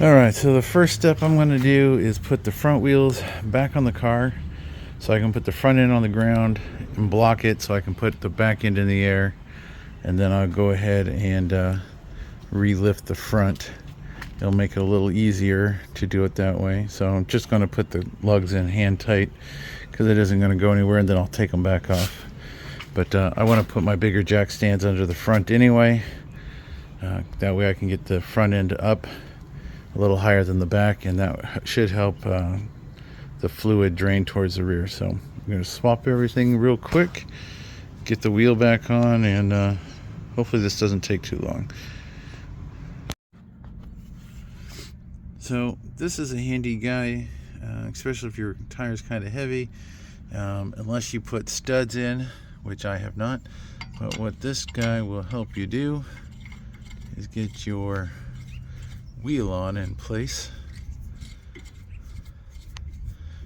Alright, so the first step I'm going to do is put the front wheels back on the car so I can put the front end on the ground and block it so I can put the back end in the air, and then I'll go ahead and re-lift the front. It'll make it a little easier to do it that way. So I'm just going to put the lugs in hand tight because it isn't going to go anywhere, and then I'll take them back off. But I want to put my bigger jack stands under the front anyway. That way I can get the front end up a little higher than the back, and that should help the fluid drain towards the rear. So I'm going to swap everything real quick, get the wheel back on, and hopefully this doesn't take too long. So this is a handy guy, especially if your tire's kind of heavy, unless you put studs in, which I have not. But what this guy will help you do is get your wheel on in place.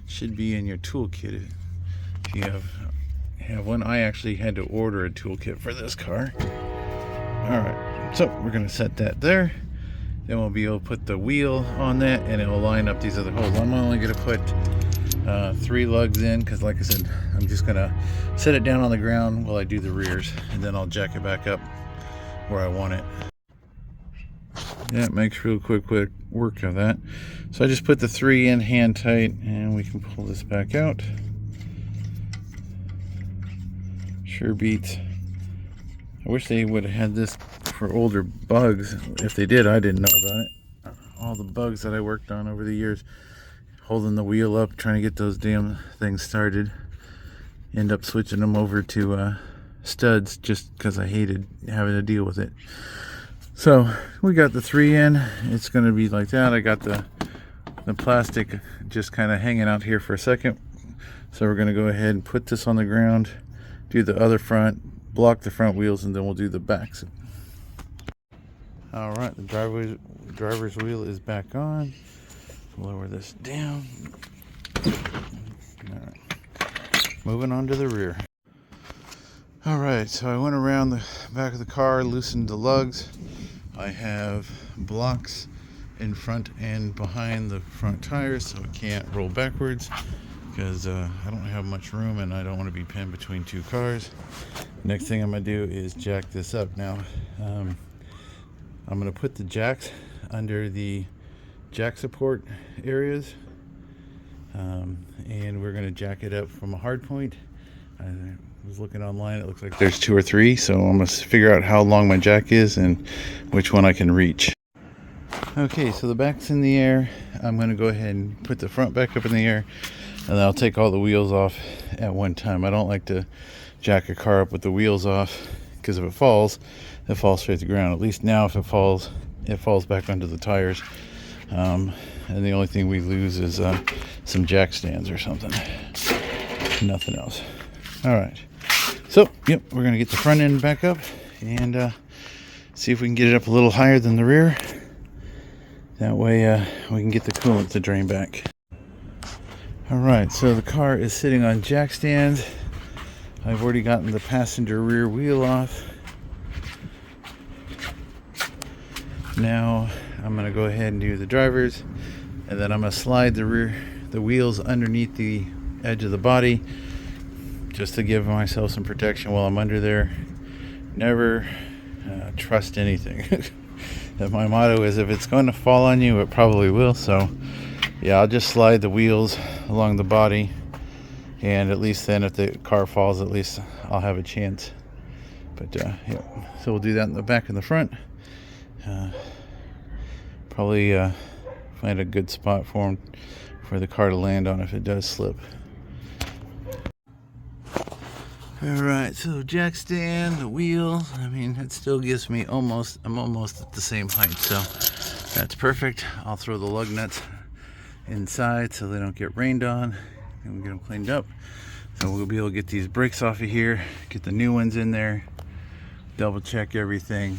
Should be in your toolkit if you have one. I actually had to order a toolkit for this car. Alright, so we're going to set that there. Then we'll be able to put the wheel on that, and it will line up these other holes. I'm only going to put 3 lugs in because, like I said, I'm just going to set it down on the ground while I do the rears, and then I'll jack it back up where I want it. Yeah, it makes real quick work of that. So I just put the 3 in hand tight, and we can pull this back out. Sure beats. I wish they would have had this for older bugs. If they did, I didn't know about it. All the bugs that I worked on over the years, holding the wheel up, trying to get those damn things started. End up switching them over to studs just because I hated having to deal with it. So we got the 3 in. It's going to be like that. I got the plastic just kind of hanging out here for a second. So we're going to go ahead and put this on the ground, do the other front, block the front wheels, and then we'll do the backs. Alright, the driver's wheel is back on. Lower this down. Alright, moving on to the rear. Alright, so I went around the back of the car, loosened the lugs. I have blocks in front and behind the front tires so it can't roll backwards because I don't have much room and I don't want to be pinned between 2 cars. Next thing I'm going to do is jack this up. Now I'm going to put the jacks under the jack support areas, and we're going to jack it up from a hard point. I was looking online, it looks like there's 2 or 3, so I'm going to figure out how long my jack is and which one I can reach. Okay, so the back's in the air. I'm going to go ahead and put the front back up in the air, and then I'll take all the wheels off at one time. I don't like to jack a car up with the wheels off, because if it falls straight to the ground. At least now if it falls back onto the tires. And the only thing we lose is some jack stands or something. Nothing else. Alright. So, yep, we're going to get the front end back up and see if we can get it up a little higher than the rear. That way we can get the coolant to drain back. Alright, so the car is sitting on jack stands. I've already gotten the passenger rear wheel off. Now I'm going to go ahead and do the drivers, and then I'm going to slide the wheels underneath the edge of the body just to give myself some protection while I'm under there. Never trust anything. My motto is if it's going to fall on you, it probably will. So yeah, I'll just slide the wheels along the body, and at least then if the car falls, at least I'll have a chance. But yeah, so we'll do that in the back and the front. Probably find a good spot for the car to land on if it does slip. Alright, so jack stand, the wheel, I mean, it still gives me I'm almost at the same height, so that's perfect. I'll throw the lug nuts inside so they don't get rained on, and we'll get them cleaned up. So we'll be able to get these brakes off of here, get the new ones in there, double check everything.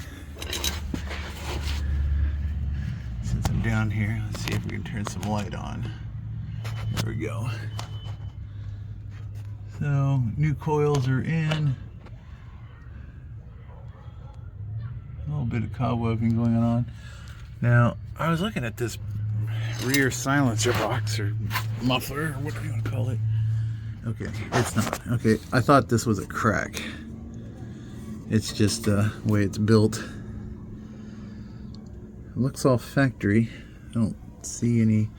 Since I'm down here, let's see if we can turn some light on. There we go. So new coils are in. A little bit of cobwebbing going on. Now, I was looking at this rear silencer box or muffler, or whatever you want to call it. Okay, it's not. Okay, I thought this was a crack. It's just the way it's built. It looks all factory. I don't see any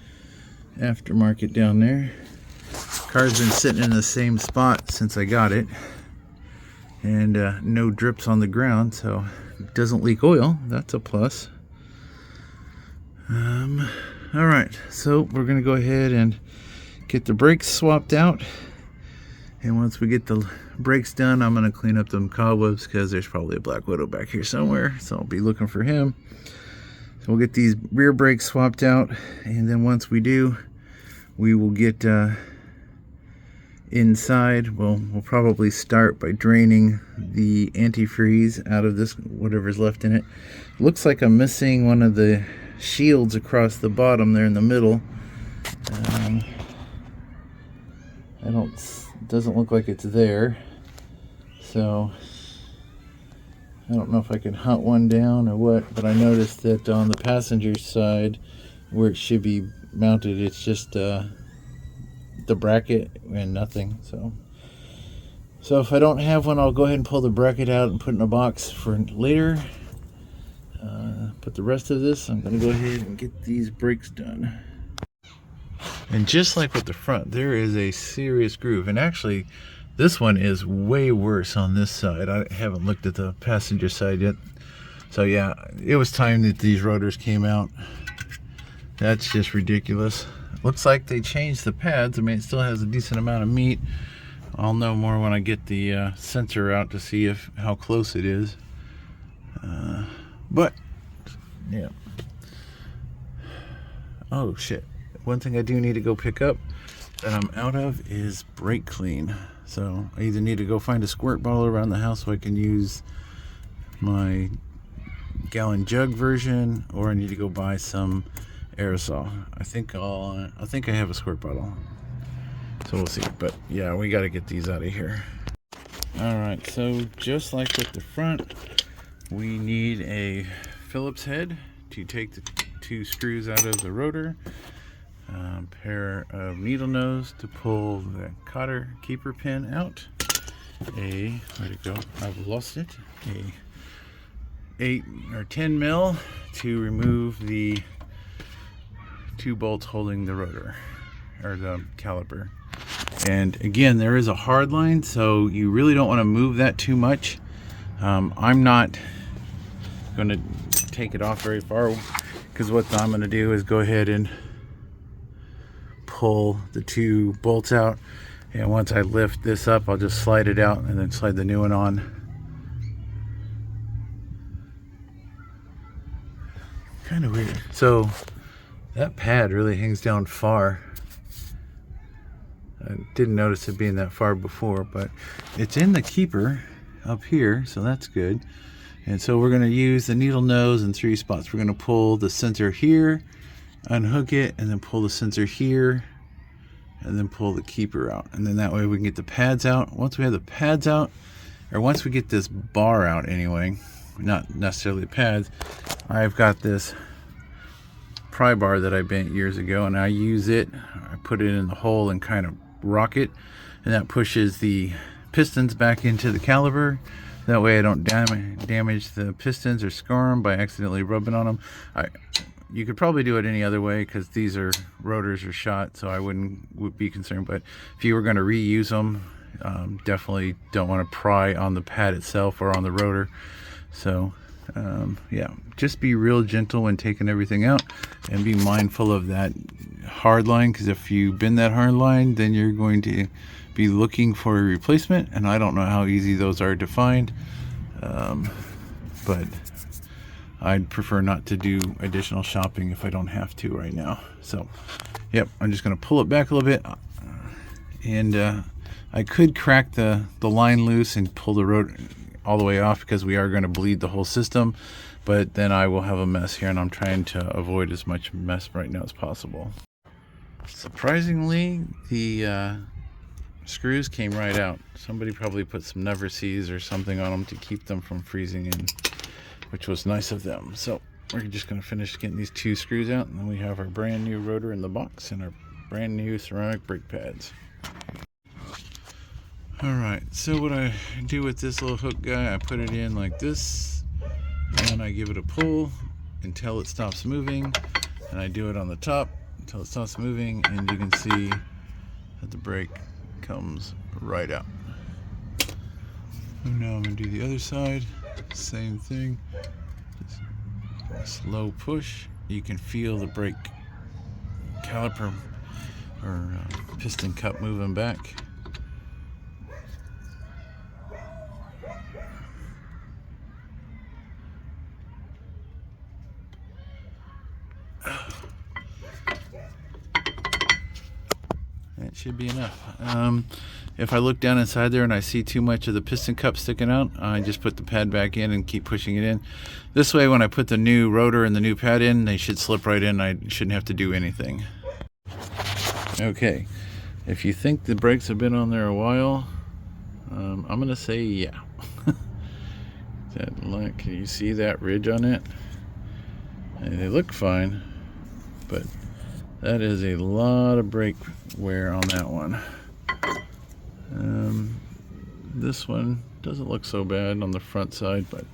aftermarket down there. Car's been sitting in the same spot since I got it. And no drips on the ground, so it doesn't leak oil. That's a plus. Alright, so we're going to go ahead and get the brakes swapped out. And once we get the brakes done, I'm going to clean up them cobwebs because there's probably a Black Widow back here somewhere. So I'll be looking for him. So we'll get these rear brakes swapped out. And then once we do, we will get inside. Well, we'll probably start by draining the antifreeze out of this, whatever's left in it. Looks like I'm missing one of the shields across the bottom there in the middle. Doesn't look like it's there, so I don't know if I can hunt one down or what, but I noticed that on the passenger side where it should be mounted, it's just the bracket and nothing. So if I don't have one, I'll go ahead and pull the bracket out and put it in a box for later. But the rest of this, I'm going to go ahead and get these brakes done. And just like with the front, there is a serious groove. And actually, this one is way worse on this side. I haven't looked at the passenger side yet. So yeah, it was time that these rotors came out. That's just ridiculous. Looks like they changed the pads. I mean, it still has a decent amount of meat. I'll know more when I get the sensor out to see how close it is. But, yeah. Oh, shit. One thing I do need to go pick up that I'm out of is brake clean. So I either need to go find a squirt bottle around the house so I can use my gallon jug version, or I need to go buy some aerosol. I think I have a squirt bottle. So we'll see. But yeah, we got to get these out of here. All right, so just like with the front, we need a Phillips head to take the two screws out of the rotor. Pair of needle nose to pull the cotter keeper pin out. Where'd it go? I've lost it. A 8 or 10 mil to remove the two bolts holding the rotor or the caliper. And again, there is a hard line, so you really don't want to move that too much. I'm not going to take it off very far, because what I'm going to do is go ahead and pull the two bolts out, and once I lift this up, I'll just slide it out and then slide the new one on. Kind of weird. So that pad really hangs down far. I didn't notice it being that far before, but it's in the keeper up here, so that's good. And so we're going to use the needle nose in 3 spots. We're going to pull the sensor here, unhook it, and then pull the sensor here, and then pull the keeper out. And then that way we can get the pads out. Once we have the pads out, or once we get this bar out anyway, not necessarily the pads, I've got this pry bar that I bent years ago, and I use it. I put it in the hole and kind of rock it, and that pushes the pistons back into the caliper. That way I don't damage the pistons or scar them by accidentally rubbing on them. You could probably do it any other way, because these rotors are shot, so I would be concerned. But if you were going to reuse them, definitely don't want to pry on the pad itself or on the rotor. So yeah, just be real gentle when taking everything out, and be mindful of that hard line, because if you bend that hard line, then you're going to be looking for a replacement, and I don't know how easy those are to find, but I'd prefer not to do additional shopping if I don't have to right now. So yep, I'm just going to pull it back a little bit, and I could crack the line loose and pull the rotor all the way off, because we are going to bleed the whole system, but then I will have a mess here, and I'm trying to avoid as much mess right now as possible. Surprisingly, the screws came right out. Somebody probably put some Never Seas or something on them to keep them from freezing in, which was nice of them. So we're just going to finish getting these 2 screws out, and then we have our brand new rotor in the box and our brand new ceramic brake pads. Alright, so what I do with this little hook guy, I put it in like this, and I give it a pull until it stops moving, and I do it on the top until it stops moving, and you can see that the brake comes right out. And now I'm going to do the other side, same thing, just slow push. You can feel the brake caliper or piston cup moving back. That should be enough. If I look down inside there and I see too much of the piston cup sticking out, I just put the pad back in and keep pushing it in. This way, when I put the new rotor and the new pad in, they should slip right in. I shouldn't have to do anything. Okay, if you think the brakes have been on there a while, I'm going to say yeah. Can you see that ridge on it? And they look fine, but that is a lot of brake wear on that one. This one doesn't look so bad on the front side, but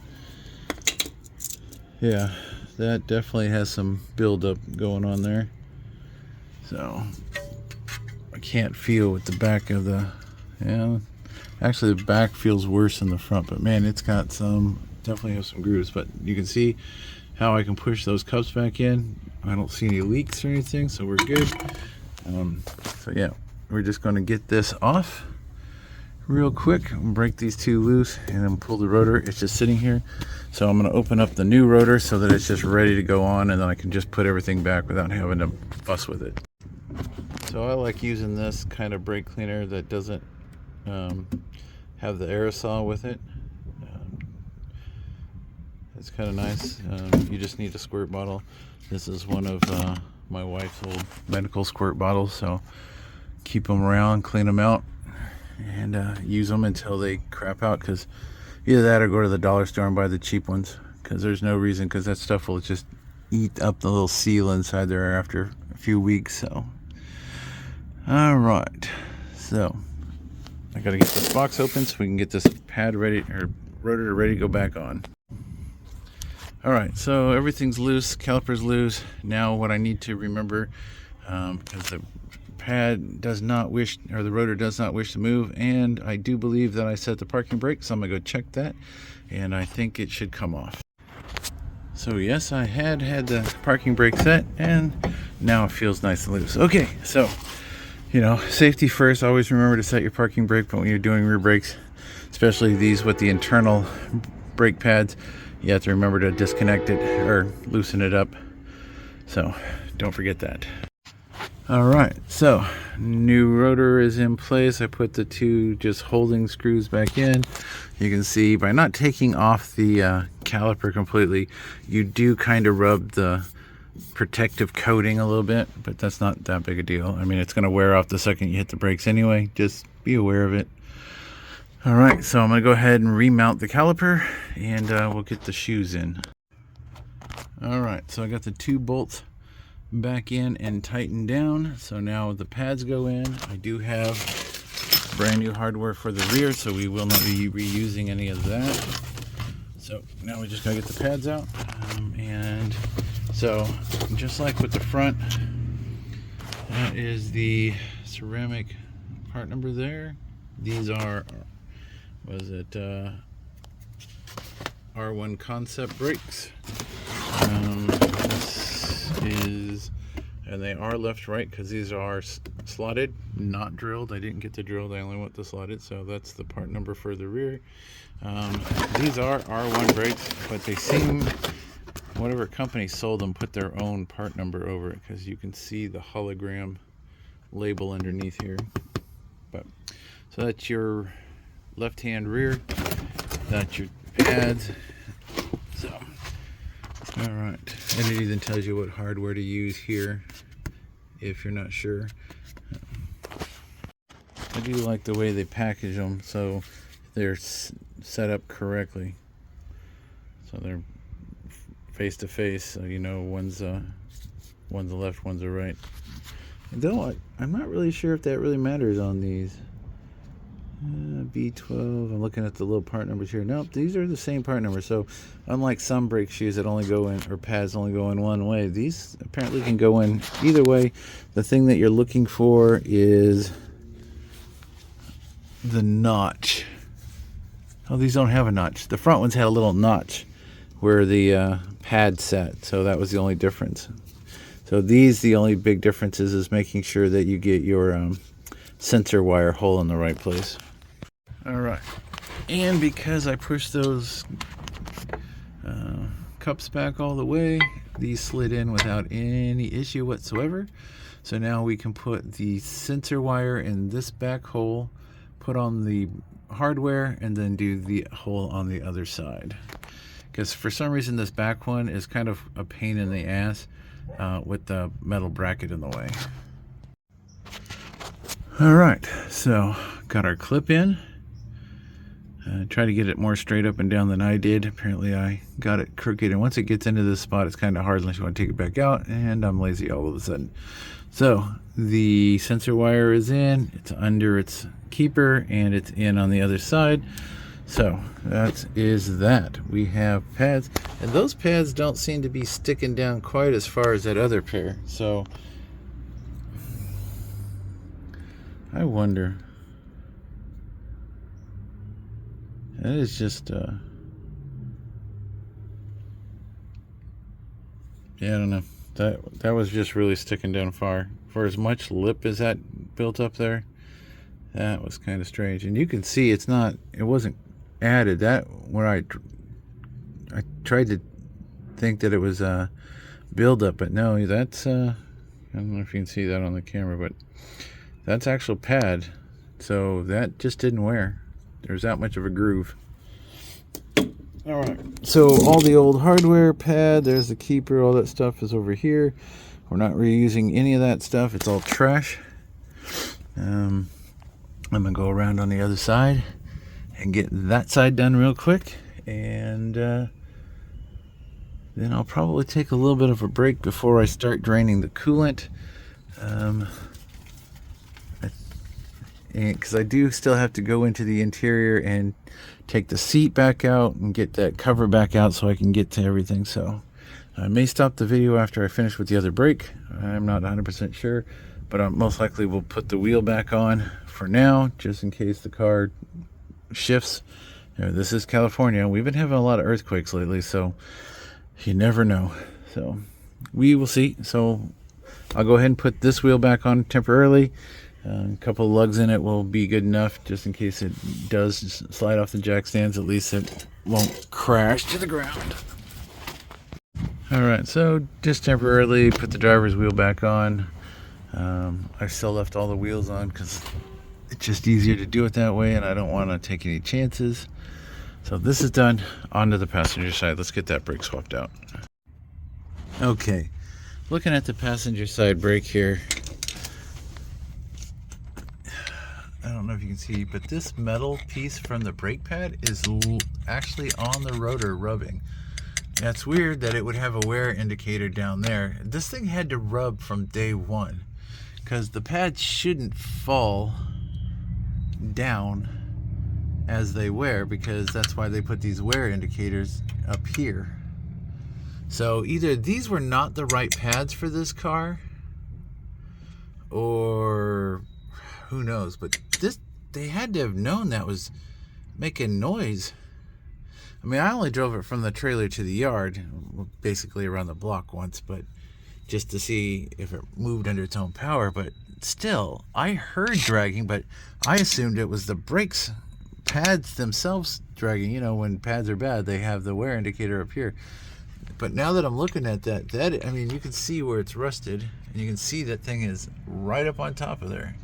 yeah, that definitely has some buildup going on there. So I can't feel with the back of the, yeah, actually the back feels worse than the front, but man, it's got some, definitely have some grooves. But you can see how I can push those cups back in. I don't see any leaks or anything, so we're good. So yeah, we're just going to get this off real quick and break these 2 loose and then pull the rotor. It's just sitting here, so I'm going to open up the new rotor so that it's just ready to go on, and then I can just put everything back without having to fuss with it. So I like using this kind of brake cleaner that doesn't have the aerosol with it. It's kind of nice. You just need a squirt bottle. This is one of my wife's old medical squirt bottles, so keep them around, clean them out, and use them until they crap out, because either that or go to the dollar store and buy the cheap ones, because there's no reason, because that stuff will just eat up the little seal inside there after a few weeks. So alright, so I gotta get this box open so we can get this pad ready, or rotor ready to go back on. Alright, so everything's loose, caliper's loose. Now what I need to remember, because the pad does not wish, or the rotor does not wish to move, and I do believe that I set the parking brake, so I'm gonna go check that, and I think it should come off. So yes, I had the parking brake set, and now it feels nice and loose. Okay, so you know, safety first. Always remember to set your parking brake, but when you're doing rear brakes, especially these with the internal brake pads, you have to remember to disconnect it or loosen it up. So don't forget that. Alright, so new rotor is in place. I put the 2 just holding screws back in. You can see by not taking off the caliper completely, you do kind of rub the protective coating a little bit, but that's not that big a deal. I mean, it's going to wear off the second you hit the brakes anyway. Just be aware of it. Alright, so I'm going to go ahead and remount the caliper, and we'll get the shoes in. Alright, so I got the 2 bolts back in and tightened down. So now the pads go in. I do have brand new hardware for the rear, so we will not be reusing any of that. So now we just gotta get the pads out. And so just like with the front, that is the ceramic part number there. These are, was it R1 Concept brakes. This is, and they are left right, because these are slotted, not drilled. I didn't get the drilled, I only want the slotted, so that's the part number for the rear. These are R1 brakes, but they seem, whatever company sold them, put their own part number over it, because you can see the hologram label underneath here. But so that's your left-hand rear, that's your pads. So all right, and it even tells you what hardware to use here if you're not sure. I do like the way they package them, so they're set up correctly, so they're face to face, so you know one's a left, one's a right. Though I'm not really sure if that really matters on these. B12, I'm looking at the little part numbers here. Nope, these are the same part numbers. So unlike some brake shoes that only go in, or pads only go in one way, these apparently can go in either way. The thing that you're looking for is the notch. Oh, these don't have a notch. The front ones had a little notch where the pad sat, so that was the only difference. So these, the only big difference is making sure that you get your sensor wire hole in the right place. All right, and because I pushed those cups back all the way, these slid in without any issue whatsoever. So now we can put the sensor wire in this back hole, put on the hardware, and then do the hole on the other side. Because for some reason this back one is kind of a pain in the ass with the metal bracket in the way. All right, so got our clip in. Try to get it more straight up and down than I did. Apparently I got it crooked, and once it gets into this spot, it's kind of hard unless you want to take it back out, and I'm lazy all of a sudden. So the sensor wire is in, it's under its keeper, and it's in on the other side. So that is that. We have pads, and those pads don't seem to be sticking down quite as far as that other pair. So I wonder. That is just yeah, I don't know. That was just really sticking down far. For as much lip as that built up there, that was kind of strange. And you can see it wasn't added. That where I tried to think that it was a buildup, but no, that's I don't know if you can see that on the camera, but that's actual pad. So that just didn't wear. There's that much of a groove. All right, so all the old hardware, pad, there's the keeper, all that stuff is over here. We're not reusing any of that stuff. It's all trash. I'm gonna go around on the other side and get that side done real quick, and then I'll probably take a little bit of a break before I start draining the coolant. Because I do still have to go into the interior and take the seat back out and get that cover back out so I can get to everything. So I may stop the video after I finish with the other brake. I'm not 100% sure, but I most likely will put the wheel back on for now, just in case the car shifts. You know, this is California. We've been having a lot of earthquakes lately, so you never know. So we will see. So I'll go ahead and put this wheel back on temporarily. A couple of lugs in it will be good enough, just in case it does slide off the jack stands. At least it won't crash to the ground. Alright, so just temporarily put the driver's wheel back on. I still left all the wheels on because it's just easier to do it that way, and I don't want to take any chances. So this is done. On to the passenger side. Let's get that brake swapped out. Okay, looking at the passenger side brake here, I don't know if you can see, but this metal piece from the brake pad is actually on the rotor rubbing. That's weird that it would have a wear indicator down there. This thing had to rub from day one, because the pads shouldn't fall down as they wear, because that's why they put these wear indicators up here. So either these were not the right pads for this car, or who knows, but they had to have known that was making noise. I mean, I only drove it from the trailer to the yard, basically around the block once, but just to see if it moved under its own power. But still, I heard dragging, but I assumed it was the brakes pads themselves dragging. You know, when pads are bad, they have the wear indicator up here. But now that I'm looking at that I mean, you can see where it's rusted, and you can see that thing is right up on top of there.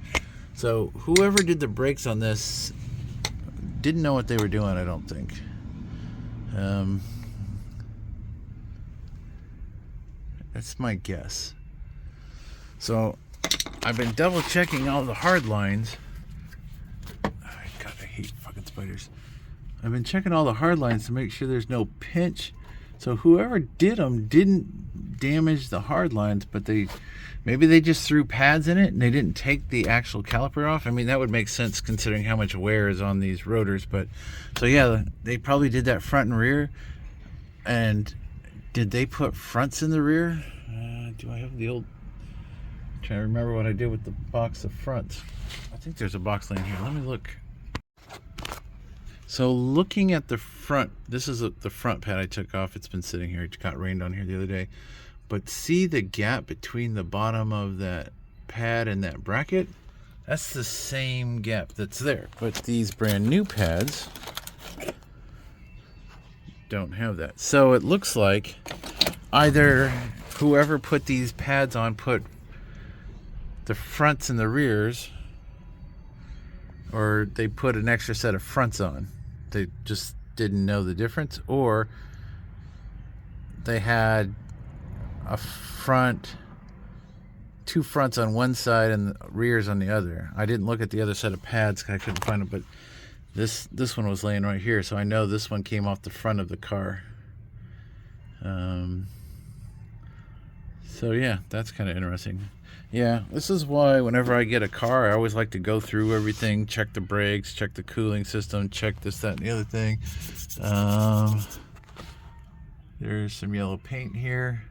So whoever did the brakes on this didn't know what they were doing, I don't think. That's my guess. So I've been double checking all the hard lines. God, I hate fucking spiders. I've been checking all the hard lines to make sure there's no pinch So whoever did them didn't damage the hard lines, but maybe they just threw pads in it and they didn't take the actual caliper off. I mean, that would make sense considering how much wear is on these rotors. But so yeah, they probably did that front and rear. And did they put fronts in the rear? Do I have the old... I'm trying to remember what I did with the box of fronts. I think there's a box laying here. Let me look. So looking at the front, this is the front pad I took off. It's been sitting here. It got rained on here the other day. But see the gap between the bottom of that pad and that bracket? That's the same gap that's there. But these brand new pads don't have that. So it looks like either whoever put these pads on put the fronts and the rears, or they put an extra set of fronts on. They just didn't know the difference, or they had a front, two fronts on one side and the rears on the other. I didn't look at the other set of pads because I couldn't find them, but this one was laying right here, so I know this one came off the front of the car. So yeah, that's kind of interesting. Yeah, this is why whenever I get a car, I always like to go through everything, check the brakes, check the cooling system, check this, that, and the other thing. There's some yellow paint here.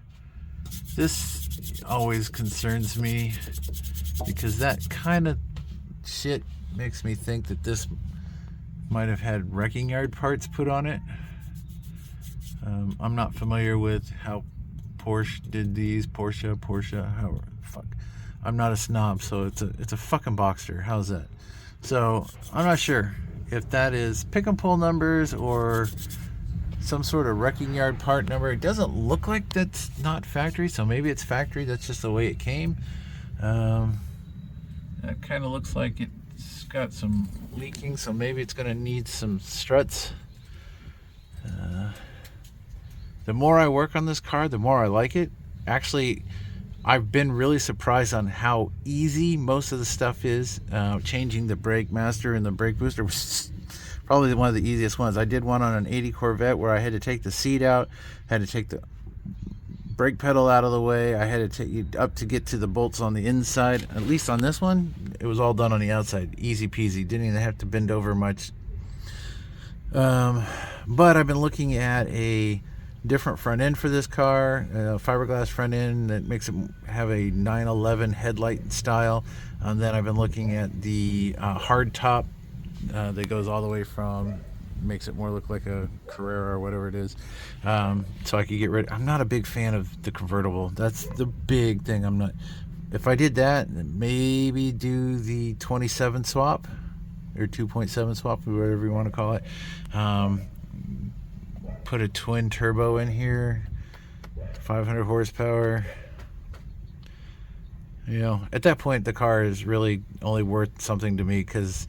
This always concerns me because that kind of shit makes me think that this might have had wrecking yard parts put on it. I'm not familiar with how Porsche did these. Porsche, however, fuck. I'm not a snob, so it's a fucking Boxster. How's that? So I'm not sure if that is pick and pull numbers or some sort of wrecking yard part number. It doesn't look like that's not factory, so maybe it's factory. That's just the way it came. That kind of looks like it's got some leaking, so maybe it's going to need some struts. The more I work on this car, the more I like it. Actually, I've been really surprised on how easy most of the stuff is. Changing the brake master and the brake booster was probably one of the easiest ones. I did one on an 80 Corvette where I had to take the seat out, had to take the brake pedal out of the way. I had to take it up to get to the bolts on the inside. At least on this one, it was all done on the outside. Easy peasy. Didn't even have to bend over much. But I've been looking at a different front end for this car, fiberglass front end that makes it have a 911 headlight style. And then I've been looking at the hard top that goes all the way from, makes it more look like a Carrera or whatever it is. So I could get rid. I'm not a big fan of the convertible. That's the big thing. I'm not. If I did that, maybe do the 27 swap or 2.7 swap, whatever you want to call it. Put a twin turbo in here, 500 horsepower. You know, at that point the car is really only worth something to me because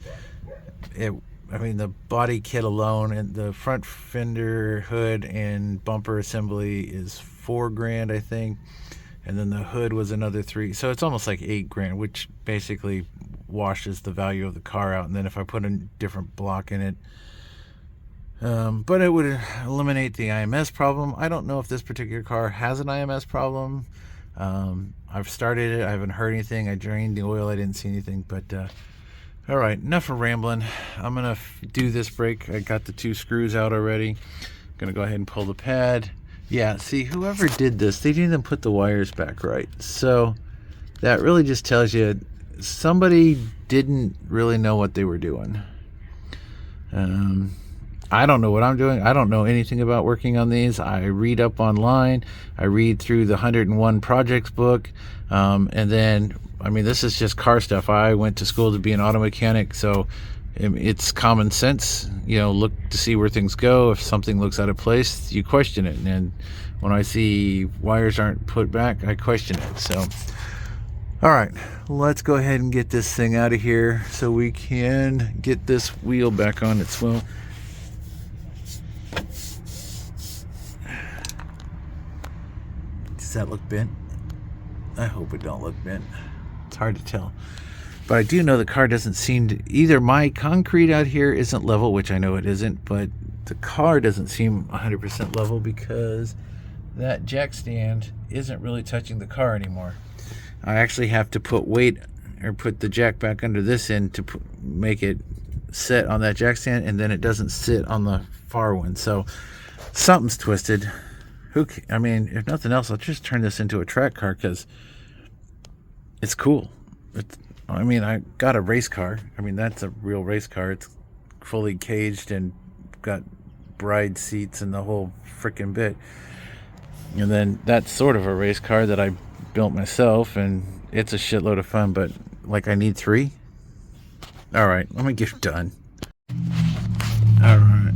the body kit alone and the front fender, hood, and bumper assembly is $4,000, I think, and then the hood was another $3,000, so it's almost like $8,000, which basically washes the value of the car out. And then if I put a different block in it, but it would eliminate the IMS problem. I don't know if this particular car has an IMS problem. I've started it. I haven't heard anything. I drained the oil. I didn't see anything. But all right, enough of rambling. I'm going to do this brake. I got the 2 screws out already. I'm going to go ahead and pull the pad. Yeah, see, whoever did this, they didn't even put the wires back right. So that really just tells you somebody didn't really know what they were doing. I don't know what I'm doing. I don't know anything about working on these. I read up online. I read through the 101 Projects book. And then, this is just car stuff. I went to school to be an auto mechanic, so it's common sense. Look to see where things go. If something looks out of place, you question it. And when I see wires aren't put back, I question it. So, all right, let's go ahead and get this thing out of here so we can get this wheel back on its wheel. Does that look bent? I hope it don't look bent. It's hard to tell. But I do know the car doesn't seem to, either my concrete out here isn't level, which I know it isn't, but the car doesn't seem 100% level because that jack stand isn't really touching the car anymore. I actually have to put weight or put the jack back under this end to make it sit on that jack stand, and then it doesn't sit on the far one. So something's twisted. I mean, if nothing else, I'll just turn this into a track car because it's cool. I mean, I got a race car. I mean, that's a real race car. It's fully caged and got bride seats and the whole freaking bit. And then that's sort of a race car that I built myself, and it's a shitload of fun, but like I need 3. All right, let me get done. All right.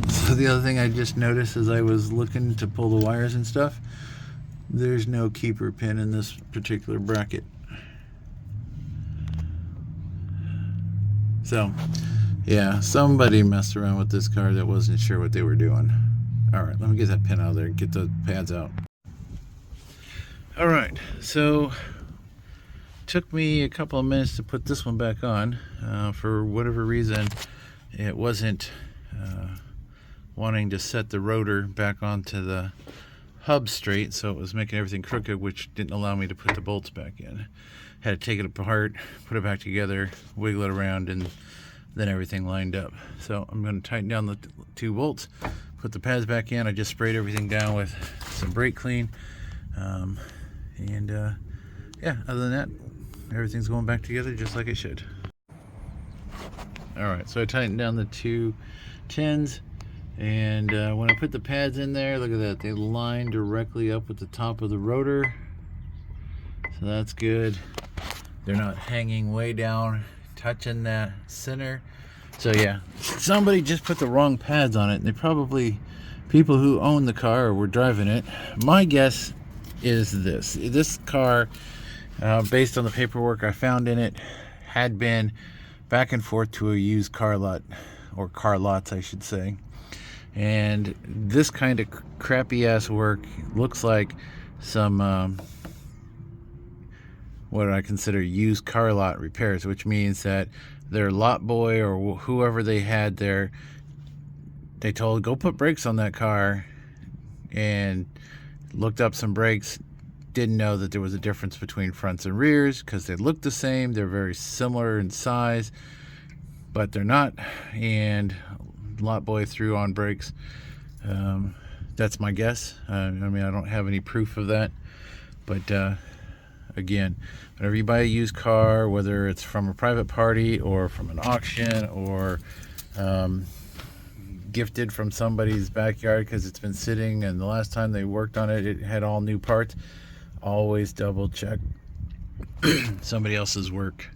So the other thing I just noticed as I was looking to pull the wires and stuff, there's no keeper pin in this particular bracket. So, yeah, somebody messed around with this car that wasn't sure what they were doing. All right, let me get that pin out of there and get the pads out. All right, so took me a couple of minutes to put this one back on. For whatever reason, it wasn't wanting to set the rotor back onto the hub straight, so it was making everything crooked, which didn't allow me to put the bolts back in. Had to take it apart, put it back together, wiggle it around, and then everything lined up. So I'm going to tighten down the 2 bolts, put the pads back in. I just sprayed everything down with some brake clean, yeah, other than that, everything's going back together just like it should. All right, so I tightened down the 2 tins, and when I put the pads in there, look at that, they line directly up with the top of the rotor, so that's good. They're not hanging way down, touching that center. So yeah, somebody just put the wrong pads on it, and they probably, people who own the car or were driving it. My guess is this car, based on the paperwork I found in it, had been back and forth to a used car lot, or car lots I should say, and this kind of crappy ass work looks like some what I consider used car lot repairs, which means that their lot boy or whoever they had there, they told, go put brakes on that car, and looked up some brakes, didn't know that there was a difference between fronts and rears because they look the same, they're very similar in size, but they're not, and lot boy threw on brakes. That's my guess. I mean, I don't have any proof of that, but again, whenever you buy a used car, whether it's from a private party or from an auction or gifted from somebody's backyard because it's been sitting and the last time they worked on it, it had all new parts, always double check somebody else's work,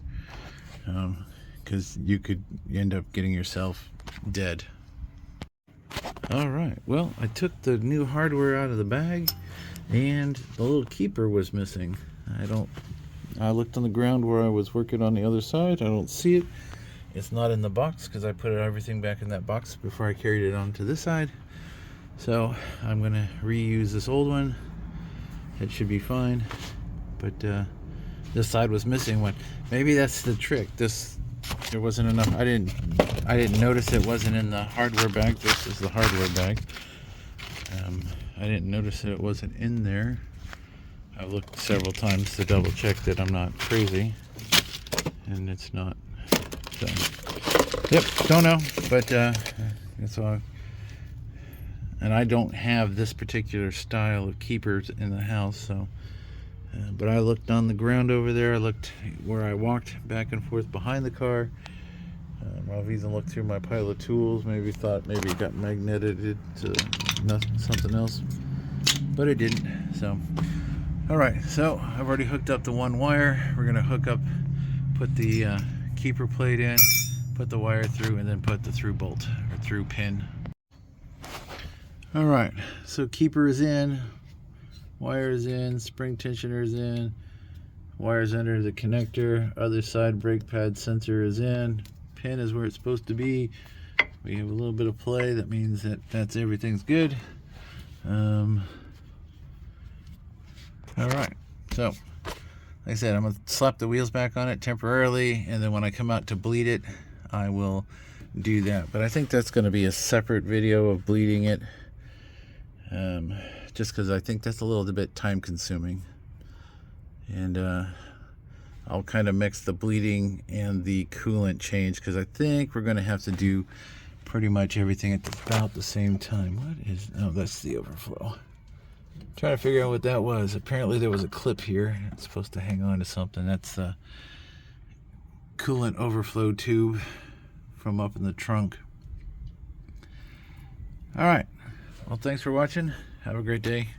because you could end up getting yourself dead. All right, well, I took the new hardware out of the bag and the little keeper was missing. I looked on the ground where I was working on the other side. I don't see it. It's not in the box because I put everything back in that box before I carried it onto this side. So I'm going to reuse this old one. It should be fine. But this side was missing one. Maybe that's the trick. There wasn't enough. I didn't notice it wasn't in the hardware bag. This is the hardware bag. I didn't notice that it wasn't in there. I looked several times to double check that I'm not crazy, and it's not. So, yep, don't know, but that's all. And I don't have this particular style of keepers in the house, so. But I looked on the ground over there. I looked where I walked back and forth behind the car. I've even looked through my pile of tools. Maybe thought maybe it got magneted to something else, but it didn't. So. All right, so I've already hooked up the one wire. We're gonna put the keeper plate in, put the wire through, and then put the through bolt or through pin. All right, so keeper is in, wire is in, spring tensioner is in, wires under the connector, other side brake pad sensor is in, pin is where it's supposed to be. We have a little bit of play. That means that's everything's good. All right, so like I said, I'm gonna slap the wheels back on it temporarily, and then when I come out to bleed it, I will do that. But I think that's going to be a separate video of bleeding it, just because I think that's a little bit time consuming. And I'll kind of mix the bleeding and the coolant change, because I think we're going to have to do pretty much everything at about the same time. What is, oh, that's the overflow. Trying to figure out what that was. Apparently there was a clip here. It's supposed to hang on to something. That's the coolant overflow tube from up in the trunk. All right. Well, thanks for watching. Have a great day.